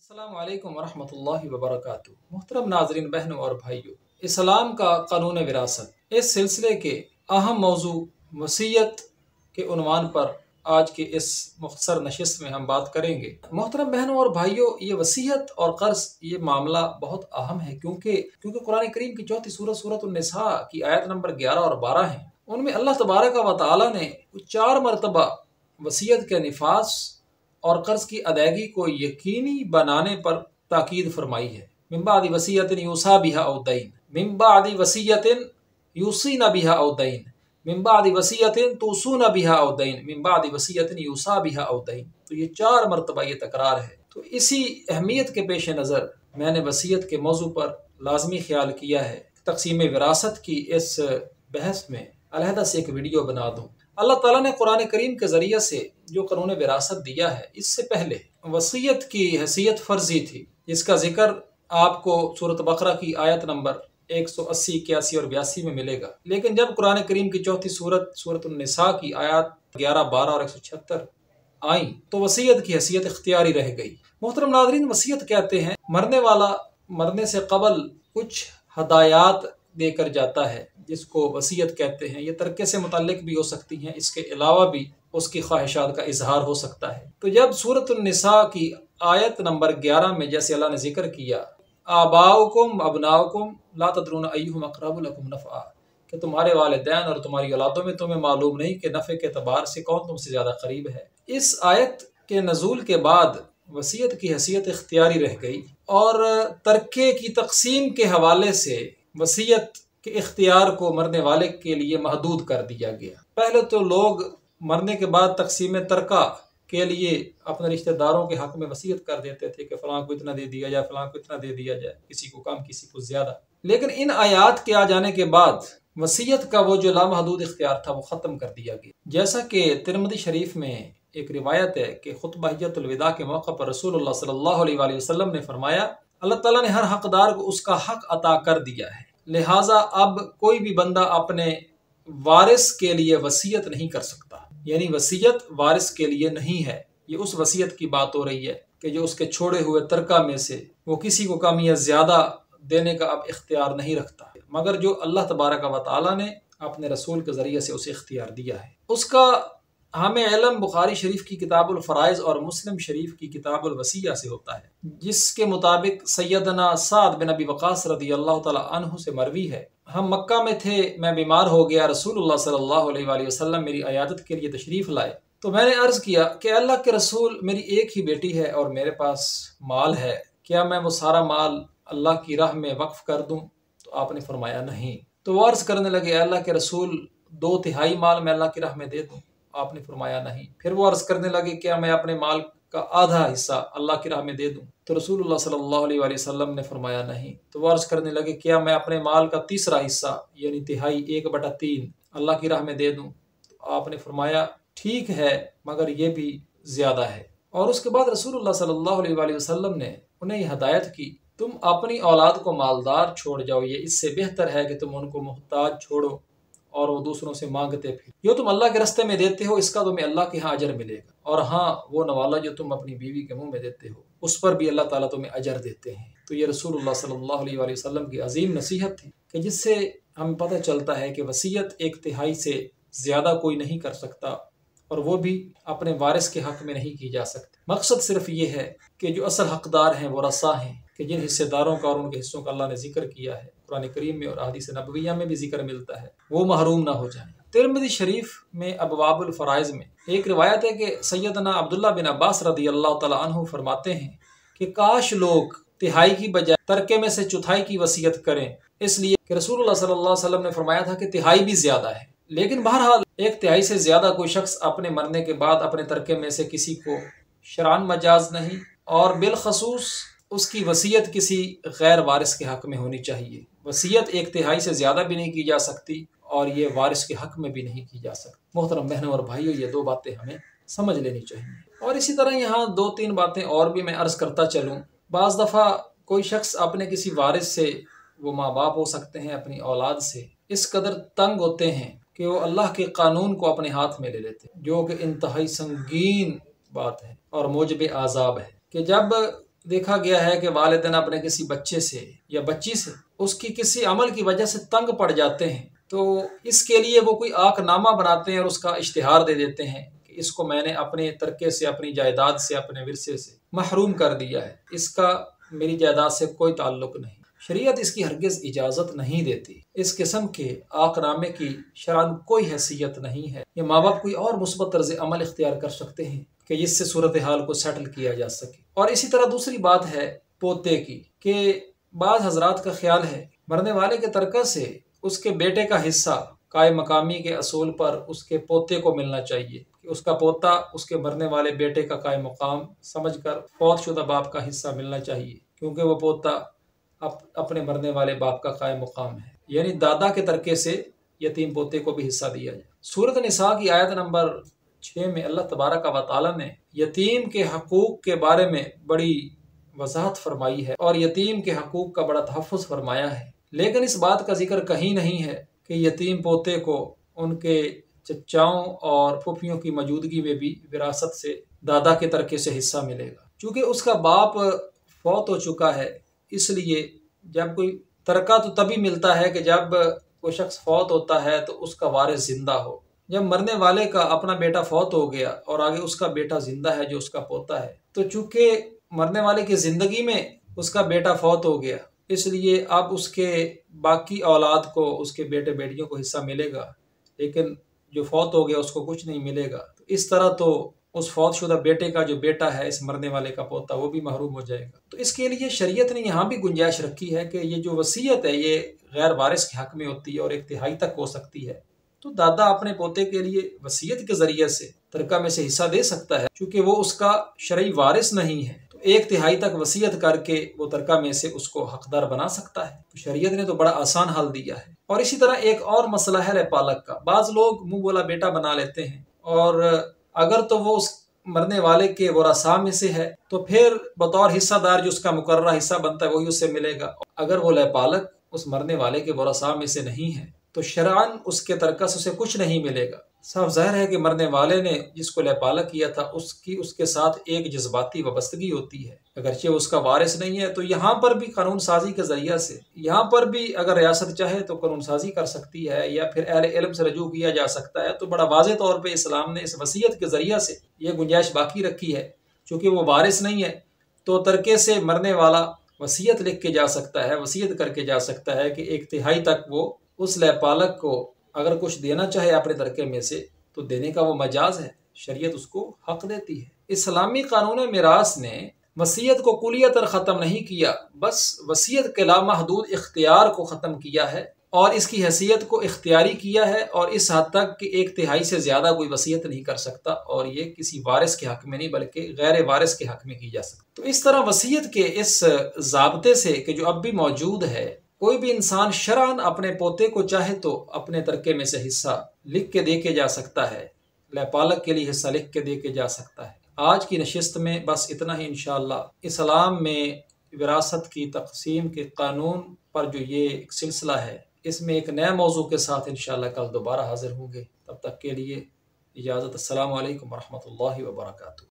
अस्सलामु अलैकुम वरहमतुल्लाहि वबरकातुहू। मुहतरम नाजरीन, बहनों और भाइयों, इस्लाम का कानून विरासत, इस सिलसिले के अहम मौजू वसीयत के उन्वान पर आज की इस मुख्तसर नशिस्त में हम बात करेंगे। मोहतरम बहनों और भाइयों, ये वसीयत और कर्ज ये मामला बहुत अहम है, क्योंकि कुरान करीम की चौथी सूरत निसा की आयत नंबर 11 और 12 है। उनमें अल्लाह तबारक व तआला ने 4 मरतबा वसीयत के निफाज और कर्ज की अदायगी को यकीनी बनाने पर ताकीद फरमाई है। मिन बादी वसीयतिन यूसा बिहा औ दैन, मिन बादी वसीयतिन यूसीना बिहा औ दैन, मिन बादी वसीयतिन तूसूना बिहा औ दैन, मिन बादी वसीयतिन यूसा बिहा औ दैन। तो ये 4 मरतबा ये तकरार है। तो इसी अहमियत के पेश नज़र मैंने वसीयत के मौजू पर लाजमी ख्याल किया है तक़सीम विरासत की इस बहस में अलहदा से एक वीडियो बना दूँ। अल्लाह ताला ने कुरान करीम के ज़रिए से जो कानून विरासत दिया है, इससे पहले वसीयत की हैसियत फ़र्जी थी, जिसका जिक्र आपको सूरत बकरा की आयत नंबर 180, 81 और 82 में मिलेगा। लेकिन जब कुरान करीम की चौथी सूरत निसा की आयत 11, 12 और 176 आई तो वसीयत की हैसियत इख्तियारी रह गई। मोहतरम नाज़रीन, वसीयत कहते हैं मरने वाला मरने से कबल कुछ हदायत देकर जाता है, जिसको वसीयत कहते हैं। ये तरके से मुतल्लिक भी हो सकती हैं, इसके अलावा भी उसकी ख्वाहिशात का इजहार हो सकता है। तो जब सूरत निसा की आयत नंबर 11 में जैसे अल्लाह ने जिक्र किया, आबाउकुम अबनाउकुम ला तदरून अय्युहुम अक़रबु लकुम नफ़आ, कि तुम्हारे वालिदैन और तुम्हारी औलादों में तुम्हें मालूम नहीं कि नफ़े के एतबार से कौन तुमसे ज़्यादा करीब है। इस आयत के नज़ूल के बाद वसीयत की हैसियत इख्तियारी रह गई और तरके की तकसीम के हवाले से वसीयत के इख्तियार को मरने वाले के लिए महदूद कर दिया गया। पहले तो लोग मरने के बाद तकसीम तरका के लिए अपने रिश्तेदारों के हक में वसीयत कर देते थे कि फलां को इतना दे दिया जाए, फलां को इतना दे दिया जाए, किसी को कम किसी को ज्यादा। लेकिन इन आयात के आ जाने के बाद वसीयत का वो जो लामहदूद इख्तियार था वो ख़त्म कर दिया गया। जैसा कि तिरमिज़ी शरीफ में एक रिवायत है कि खुतबा हिज्जतुल विदा के मौके पर रसूलुल्लाह सल्लल्लाहु अलैहि वसल्लम ने फरमाया, अल्लाह ताला ने हर हकदार को उसका हक अता कर दिया है, लिहाजा अब कोई भी बंदा अपने वारिस के लिए वसीयत नहीं कर सकता। यानी वसीयत वारिस के लिए नहीं है। ये उस वसीयत की बात हो रही है कि जो उसके छोड़े हुए तरका में से वो किसी को कम या ज्यादा देने का अब इख्तियार नहीं रखता, मगर जो अल्लाह तबारक व तआला ने अपने रसूल के जरिए से उसे इख्तियार दिया है। उसका हमें इल्म बुखारी शरीफ की किताबुल फराइज और मुस्लिम शरीफ की किताबुल वसिया से होता है, जिसके मुताबिक सैयदना साद बिन अबी वक़ास रदी अल्लाह तआला अन्हु से मरवी है, हम मक्का में थे, मैं बीमार हो गया, रसूलुल्लाह सल्लल्लाहु अलैहि वसल्लम मेरी अयादत के लिए तशरीफ़ लाए, तो मैंने अर्ज़ किया कि अल्लाह के रसूल, मेरी एक ही बेटी है और मेरे पास माल है, क्या मैं वो सारा माल अल्लाह की राह में वक्फ़ कर दूँ? तो आपने फरमाया नहीं। तो वो अर्ज़ करने लगे, अल्लाह के रसूल 2/3 माल मैं अल्लाह की राह में दे दूँ? आपने फरमाया नहीं। फिर वो अर्ज़ करने लगे, क्या मैं अपने माल का आधा हिस्सा अल्लाह की राह में दे दूँ? तो रसूलुल्लाह सल्लल्लाहु अलैहि वसल्लम ने फरमाया नहीं। तो वो अर्ज़ करने लगे, क्या मैं अपने माल का तीसरा हिस्सा यानी तिहाई 1/3 अल्लाह की राह में दे दूँ? तो आपने फरमाया ठीक है, मगर ये भी ज़्यादा है। और उसके बाद रसूलुल्लाह सल्लल्लाहु अलैहि वसल्लम ने उन्हें यह हदायत की, तुम अपनी औलाद को मालदार छोड़ जाओ, ये इससे बेहतर है कि तुम उनको मुहताज छोड़ो और वो दूसरों से मांगते फिर। जो तुम अल्लाह के रास्ते में देते हो, इसका तुम्हें अल्लाह के यहाँ अजर मिलेगा, और हाँ, वो नवाला जो तुम अपनी बीवी के मुंह में देते हो, उस पर भी अल्लाह ताला तुम्हें अजर देते हैं। तो ये रसूलुल्लाह सल्लल्लाहु अलैहि वसल्लम की अजीम नसीहत थी कि जिससे हमें पता चलता है कि वसीयत 1/3 से ज़्यादा कोई नहीं कर सकता, और वो भी अपने वारिस के हक में नहीं की जा सकती। मकसद सिर्फ ये है कि जो असल हकदार हैं वो रसा हैं, कि जिन हिस्सेदारों का और उनके हिस्सों का अल्लाह ने जिक्र किया है कुरान करीम में और हदीस नबविया में भी जिक्र मिलता है, वो महरूम ना हो जाए। तिरमिज़ी शरीफ में अबवाबुल फराइज में एक रिवायत है कि सैयदना अब्दुल्लाह बिन अब्बास रदी अल्लाह तआला अन्हु फरमाते हैं कि काश लोग तिहाई की बजाय तरके में से चौथाई की वसीयत करें, इसलिए कि रसूलुल्लाह सल्लल्लाहु अलैहि वसल्लम ने फरमाया था कि तिहाई भी ज्यादा है। लेकिन बहरहाल 1/3 से ज्यादा कोई शख्स अपने मरने के बाद अपने तरके में से किसी को शरान मजाज नहीं, और बिलखसूस उसकी वसीयत किसी गैर वारिस के हक में होनी चाहिए। वसीयत 1/3 से ज्यादा भी नहीं की जा सकती और ये वारिस के हक में भी नहीं की जा सकती। मोहतरम बहनों और भाइयों, ये 2 बातें हमें समझ लेनी चाहिए। और इसी तरह यहाँ 2-3 बातें और भी मैं अर्ज़ करता चलूँ। बाज़ दफ़ा कोई शख्स अपने किसी वारिस से, वो माँ बाप हो सकते हैं, अपनी औलाद से इस कदर तंग होते हैं कि वो अल्लाह के कानून को अपने हाथ में ले लेते हैं, जो कि इंतहाई संगीन बात है और मूजिब आज़ाब है। कि जब देखा गया है कि वालिदैन अपने किसी बच्चे से या बच्ची से उसकी किसी अमल की वजह से तंग पड़ जाते हैं, तो इसके लिए वो कोई आकनामा बनाते हैं और उसका इश्तिहार दे देते हैं कि इसको मैंने अपने तरके से, अपनी जायदाद से, अपने विरसे से महरूम कर दिया है, इसका मेरी जायदाद से कोई ताल्लुक नहीं। शरीयत इसकी हरगिज़ इजाज़त नहीं देती। इस किस्म के आकनामे की शरअन कोई हैसियत नहीं है। ये माँ बाप कोई और मुस्बत तर्ज अमल इख्तियार कर सकते हैं कि जिससे सूरत हाल को सेटल किया जा सके। और इसी तरह दूसरी बात है पोते की, कि बाज़ हजरात का ख्याल है मरने वाले के तरका से उसके बेटे का हिस्सा कायम मकामी के असूल पर उसके पोते को मिलना चाहिए, कि उसका पोता उसके मरने वाले बेटे का कायम मकाम समझकर फौतशुदा बाप का हिस्सा मिलना चाहिए, क्योंकि वो पोता अपने मरने वाले बाप का कायम मकाम है। यानी दादा के तरके से यतीम पोते को भी हिस्सा दिया जाए। सूरत निसा की आयत नंबर 6 में अल्लाह तबारक व तआला ने यतीम के हकूक़ के बारे में बड़ी वजाहत फरमाई है और यतीम के हकूक़ का बड़ा तहफ़्फ़ुज़ फरमाया है। लेकिन इस बात का जिक्र कहीं नहीं है कि यतीम पोते को उनके चचाओं और फूफियों की मौजूदगी में भी विरासत से दादा के तरके से हिस्सा मिलेगा। चूँकि उसका बाप फौत हो चुका है, इसलिए जब कोई तरका तो तभी मिलता है कि जब कोई शख्स फौत होता है तो उसका वारिस जिंदा हो। जब मरने वाले का अपना बेटा फौत हो गया और आगे उसका बेटा जिंदा है जो उसका पोता है, तो चूंकि मरने वाले की जिंदगी में उसका बेटा फौत हो गया, इसलिए अब उसके बाकी औलाद को, उसके बेटे बेटियों को हिस्सा मिलेगा, लेकिन जो फौत हो गया उसको कुछ नहीं मिलेगा। तो इस तरह तो उस फौतशुदा बेटे का जो बेटा है, इस मरने वाले का पोता, वो भी महरूम हो जाएगा। तो इसके लिए शरीयत ने यहाँ भी गुंजाइश रखी है कि ये जो वसीयत है ये गैर वारिस के हक में होती है और एक तिहाई तक हो सकती है। तो दादा अपने पोते के लिए वसीयत के जरिए से तरका में से हिस्सा दे सकता है, क्योंकि वो उसका शरई वारिस नहीं है। तो एक तिहाई तक वसीयत करके वो तरका में से उसको हकदार बना सकता है। तो शरीयत ने तो बड़ा आसान हल दिया है। और इसी तरह एक और मसला है पालक का। बाज लोग मुंह बोला बेटा बना लेते हैं, और अगर तो वो उस मरने वाले के वरासा में से है तो फिर बतौर हिस्सादार जो उसका मुकर्रर हिस्सा बनता है वही उससे मिलेगा। अगर वो लयपालक उस मरने वाले के वरासा में से नहीं है तो शरअन उसके तरकस उसे कुछ नहीं मिलेगा। साफ जाहिर है कि मरने वाले ने जिसको लयपालक किया था उसकी उसके साथ एक जज्बाती वाबस्तगी होती है। अगरचे उसका वारिस नहीं है तो यहाँ पर भी कानून साजी के जरिए से, यहाँ पर भी अगर रियासत चाहे तो कानून साजी कर सकती है या फिर अहले इल्म से रजू किया जा सकता है। तो बड़ा वाज़ेह तौर पर इस्लाम ने इस वसीयत के जरिए से यह गुंजाइश बाकी रखी है। चूँकि वो वारिस नहीं है तो तरके से मरने वाला वसीयत लिख के जा सकता है, वसीयत करके जा सकता है कि एक तिहाई तक वो उस लयपालक को अगर कुछ देना चाहे अपने तरके में से तो देने का वो मजाज है, शरीयत उसको हक देती है। इस्लामी कानून मिरास ने वसीयत को कुलियतन ख़त्म नहीं किया, बस वसीयत के लामहदूद इख्तियार को ख़त्म किया है और इसकी हैसियत को इख्तियारी किया है, और इस हद तक कि एक तिहाई से ज़्यादा कोई वसीयत नहीं कर सकता और ये किसी वारिस के हक़ में नहीं बल्कि गैर वारिस के हक़ में की जा सकती। तो इस तरह वसीयत के इस ज़ाब्ते से कि जो अब भी मौजूद है, कोई भी इंसान शरअन अपने पोते को चाहे तो अपने तरके में से हिस्सा लिख के दे के जा सकता है, लयपालक के लिए हिस्सा लिख के दे के जा सकता है। आज की नशिस्त में बस इतना ही। इंशाअल्लाह इस्लाम में विरासत की तक़सीम के कानून पर जो ये एक सिलसिला है, इसमें एक नए मौजू के साथ इंशाअल्लाह कल दोबारा हाजिर होंगे। तब तक के लिए इजाज़त। अस्सलामु अलैकुम वरहमतुल्लाहि वबरकातुहू।